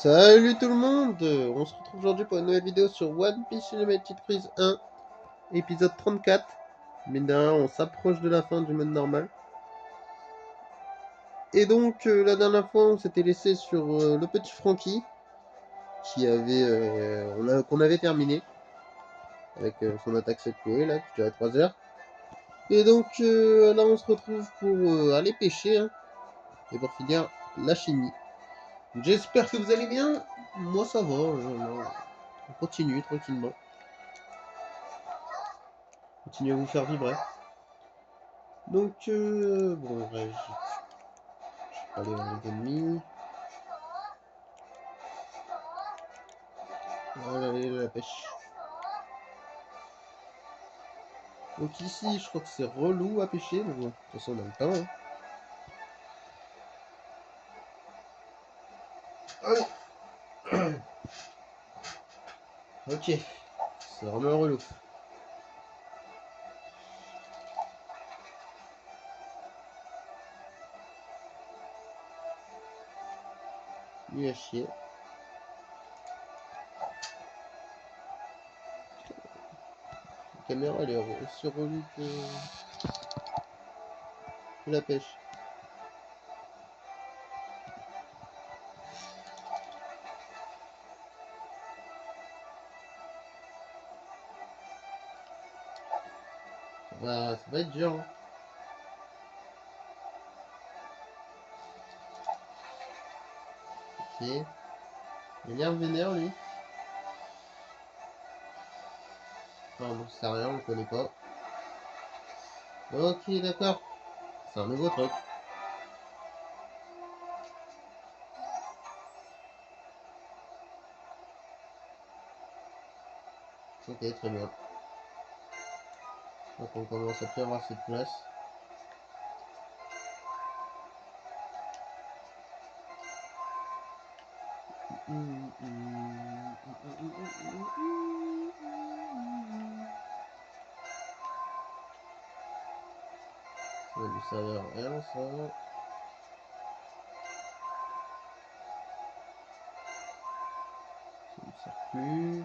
Salut tout le monde, on se retrouve aujourd'hui pour une nouvelle vidéo sur One Piece Unlimited Freeze 1, épisode 34. Mine de rien, on s'approche de la fin du mode normal. Et donc, la dernière fois, on s'était laissé sur le petit Franky, qu'on avait terminé, avec son attaque cette Chloé, là, qui durait 3 heures. Et donc, là, on se retrouve pour aller pêcher, hein, et pour finir la chimie. J'espère que vous allez bien. Moi, ça va, on continue tranquillement. Continue à vous faire vibrer. Donc, bon, ouais, je vais aller voir les ennemis. Voilà, aller à la pêche. Donc ici, je crois que c'est relou à pêcher, mais bon, de toute façon, on a le temps. Hein. Ok, c'est vraiment relou. Lui à chier. La caméra, elle est aussi relou que la pêche. Ça va être dur. Hein. Ok. Il a l'air vénère, lui. Enfin, bon, c'est rien, on le connaît pas. Ok, d'accord. C'est un nouveau truc. Ok, très bien. Donc on commence à plus avoir cette place. Ça va lui servir à rien, ça. Ça ne sert plus.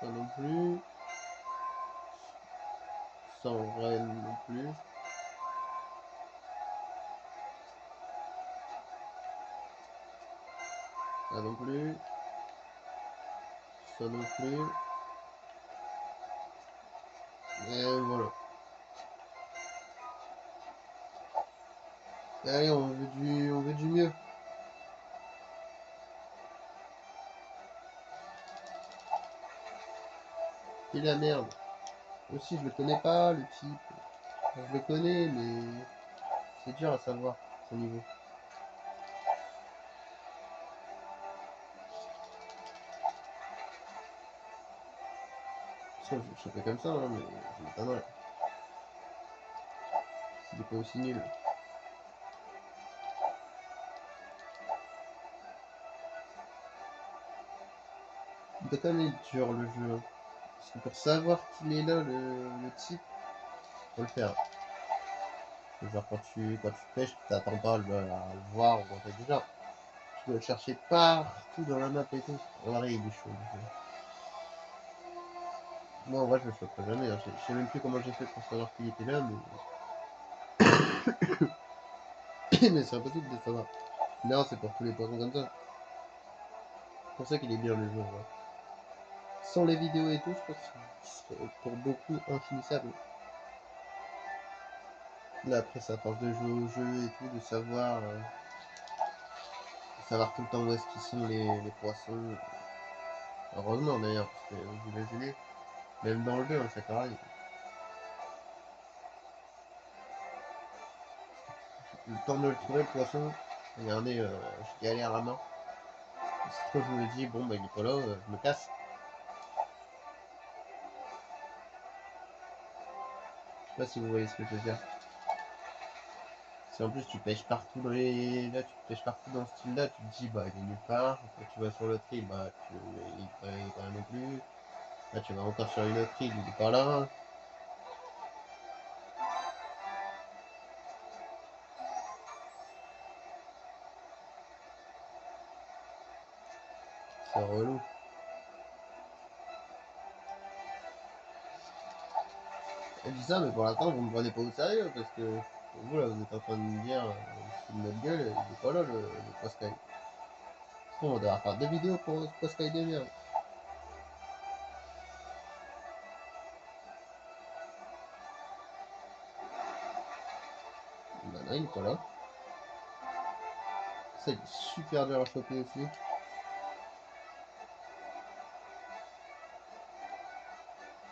Ça non plus. Sans reine non plus. Ça non plus. Ça non plus. Et voilà. Allez, on veut du mieux. Et la merde. Aussi, je le connais pas, le type. Enfin, je le connais, mais c'est dur à savoir son niveau. Ça, je fais comme ça, hein, mais je mets pas mal. C'était pas aussi nul. Il doit quand même être dur le jeu. Hein. Parce que pour savoir qu'il est là, le type, faut le faire. Genre quand tu pêches, tu t'attends pas à le voir ou quand t'es déjà. Tu dois le chercher partout dans la map et tout. Voilà, il est chaud le jeu. Moi en vrai je le choperai jamais. Hein. Je sais même plus comment j'ai fait pour savoir qu'il était là, mais c'est impossible de savoir. Non, c'est pour tous les poissons comme ça. C'est pour ça qu'il est bien le jeu. Ouais. Sans les vidéos et tout, je pense qu'il serait pour beaucoup infinissable. Là après c'est à force de jouer au jeu et tout, de savoir tout le temps où est-ce qu'ils sont les poissons. Heureusement d'ailleurs, parce que vous imaginez, même dans le jeu, hein, c'est pareil. Le temps de le trouver, le poisson, regardez, je galère à main. Si trop je me dis, bon bah il est pas là, je me casse. Je sais pas si vous voyez ce que je veux dire. Si en plus tu pêches partout dans les. Là tu pêches partout dans ce style là, tu te dis bah il est nulle part. Quand tu vas sur l'autre île, bah il est pas là non plus. Là tu vas encore sur une autre île, il est pas là. C'est relou. Je dis ça, mais pour l'instant, vous me prenez pas au sérieux, parce que vous, là, vous êtes en train de me dire, sous de notre gueule, il est pas là, le Pascal. On va devoir faire 2 vidéos pour ce Pascal de merde. Bah non, il est pas là. Ça, il est super dur à choper aussi.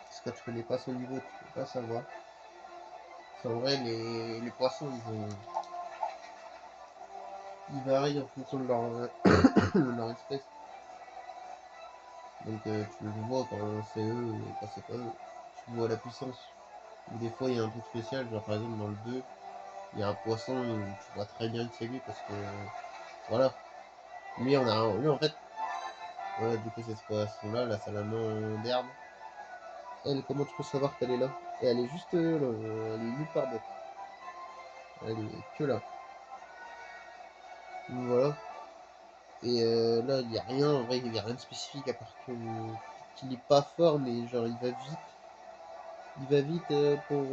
Parce que quand tu connais pas son niveau, tu peux pas savoir. En vrai, les poissons, ils varient en fonction de leur, leur espèce. Donc tu le vois quand c'est eux et quand c'est pas eux. Tu vois la puissance. Ou des fois, il y a un truc spécial, genre par exemple dans le 2, il y a un poisson où tu vois très bien que c'est lui parce que, voilà. Lui en fait, voilà, du coup, c'est ce poisson-là, la salamandre. Elle, comment tu peux savoir qu'elle est là? Et elle est juste là, elle est nulle part d'autre. Elle est que là. Donc, voilà. Et là, il n'y a rien, en vrai, il n'y a rien de spécifique à part qu'il est pas fort, mais genre il va vite. Il va vite pour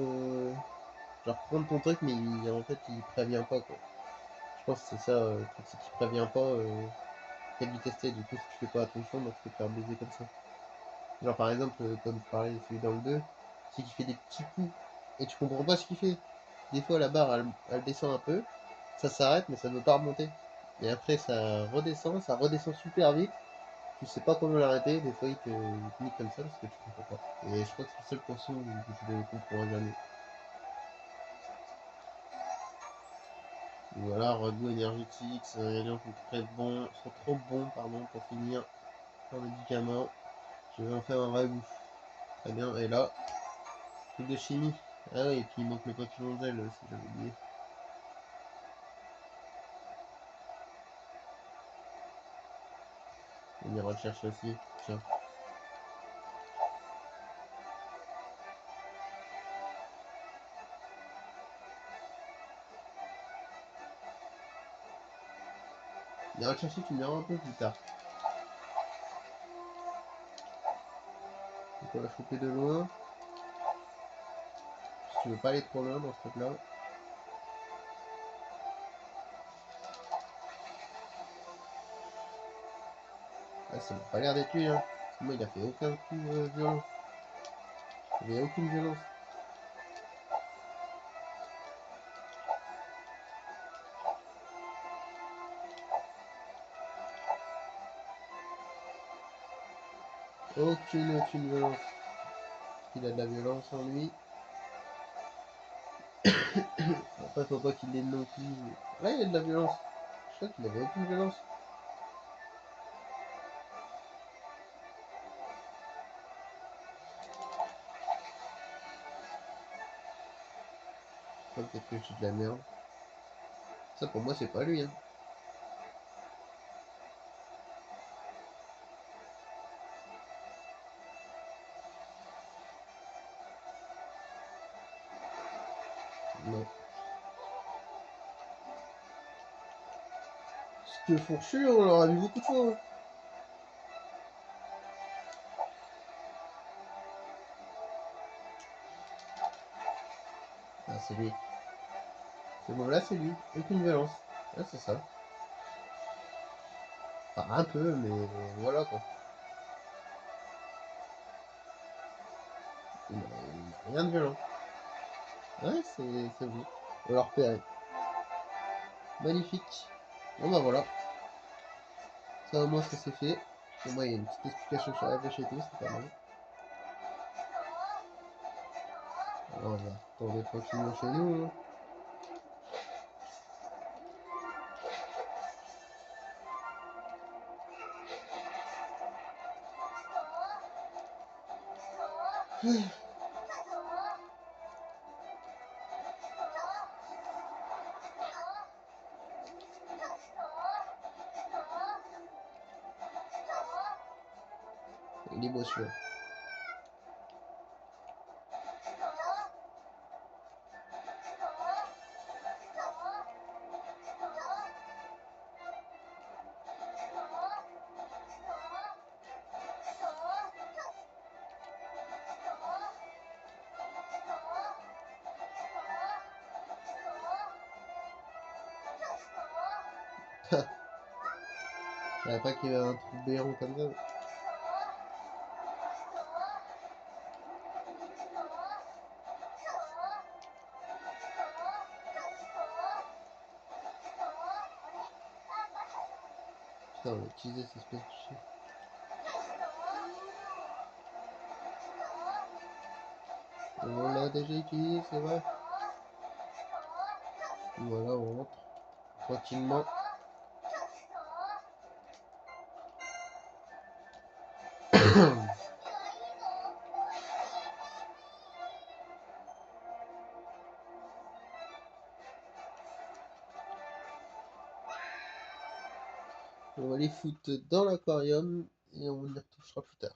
genre prendre ton truc, mais en fait il prévient pas quoi. Je pense que c'est ça le truc, c'est qu'il prévient pas quelle vitesse t'es. Du coup, si tu fais pas attention, donc tu peux te faire baiser comme ça. Genre par exemple, comme je parlais, celui dans le 2, c'est qu'il fait des petits coups et tu comprends pas ce qu'il fait. Des fois, la barre elle descend un peu, ça s'arrête, mais ça ne veut pas remonter. Et après, ça redescend super vite. Tu sais pas comment l'arrêter, des fois il te nique comme ça parce que tu comprends pas. Et je crois que c'est le seul poisson que tu ne comprends jamais. Voilà, ragoût énergétique, ces ingrédients sont trop bons pardon, pour finir un médicament. Je vais en faire un ragoût. Très bien, et là, truc de chimie. Ah oui, et puis il manque le papillon d'aile aussi, j'avais oublié. On ira le chercher aussi. Tiens. On ira le chercher, tu me diras un peu plus tard. Donc on va choper de loin. Si tu veux pas aller trop loin dans ce truc là. Ah, ça m'a pas l'air d'être lui, hein. Parce que moi il a fait aucun coup violent. Il n'y avait aucune violence. Aucune violence. Il a de la violence en lui. Après, faut pas qu'il l'ait non plus. Là, il y a de la violence. Je crois qu'il avait aucune violence. Enfin, peut-être que je suis de la merde. Ça, pour moi, c'est pas lui, hein. Non. Ce que Fourchu, on l'aura vu beaucoup de fois, hein. Ah, c'est lui. Ce mot-là, c'est lui. Aucune violence. Ah, c'est ça. Enfin, un peu, mais voilà, quoi. Il a rien de violent. Ouais, c'est vous. On l'a repéré. Magnifique. Bon, bah voilà. Ça, au moins, ça c'est fait. Au moins, il y a une petite explication sur la vache et tout, c'est pas mal. Alors, on va retourner tranquillement chez nous, hein. Il est beau celui-là. Il n'y a pas qu'il y ait un trou béant comme ça. Putain, on a utilisé cette espèce de chien. On l'a déjà utilisé, c'est vrai. Voilà, on rentre tranquillement. On va les foutre dans l'aquarium et on y retouchera plus tard.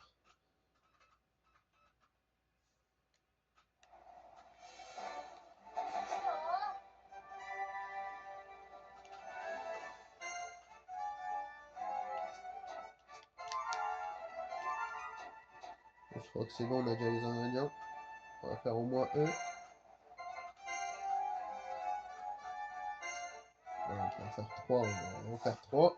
Je crois que c'est bon, on a déjà les ingrédients. On va faire au moins eux. On va en faire 3, on va en faire 3.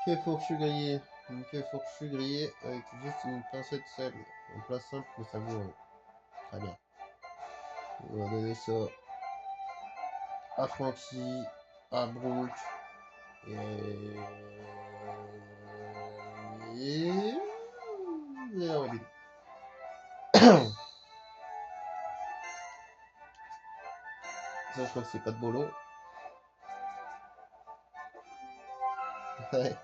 Queue fourchue grillée. Une queue fourchue grillée avec juste une pincée de sel. Un plat simple mais savoureux. Très bien. On va donner ça à Francky, à Brooke et à Robin. Ça, je crois que c'est pas de bolo. Ouais.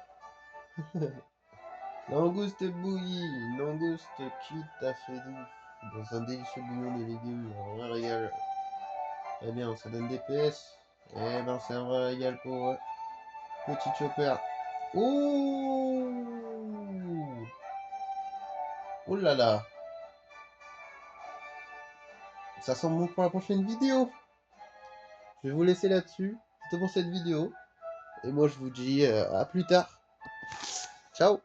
Langouste bouillie, langouste cuite à feu doux, dans un délicieux bouillon de légumes, un vrai régal. Eh bien, ça donne des PS. Eh ben, c'est un vrai régal pour petit chopper. Ouh! Oh là là! Ça sent bon pour la prochaine vidéo. Je vais vous laisser là-dessus. C'est tout pour cette vidéo. Et moi, je vous dis à plus tard. Ciao!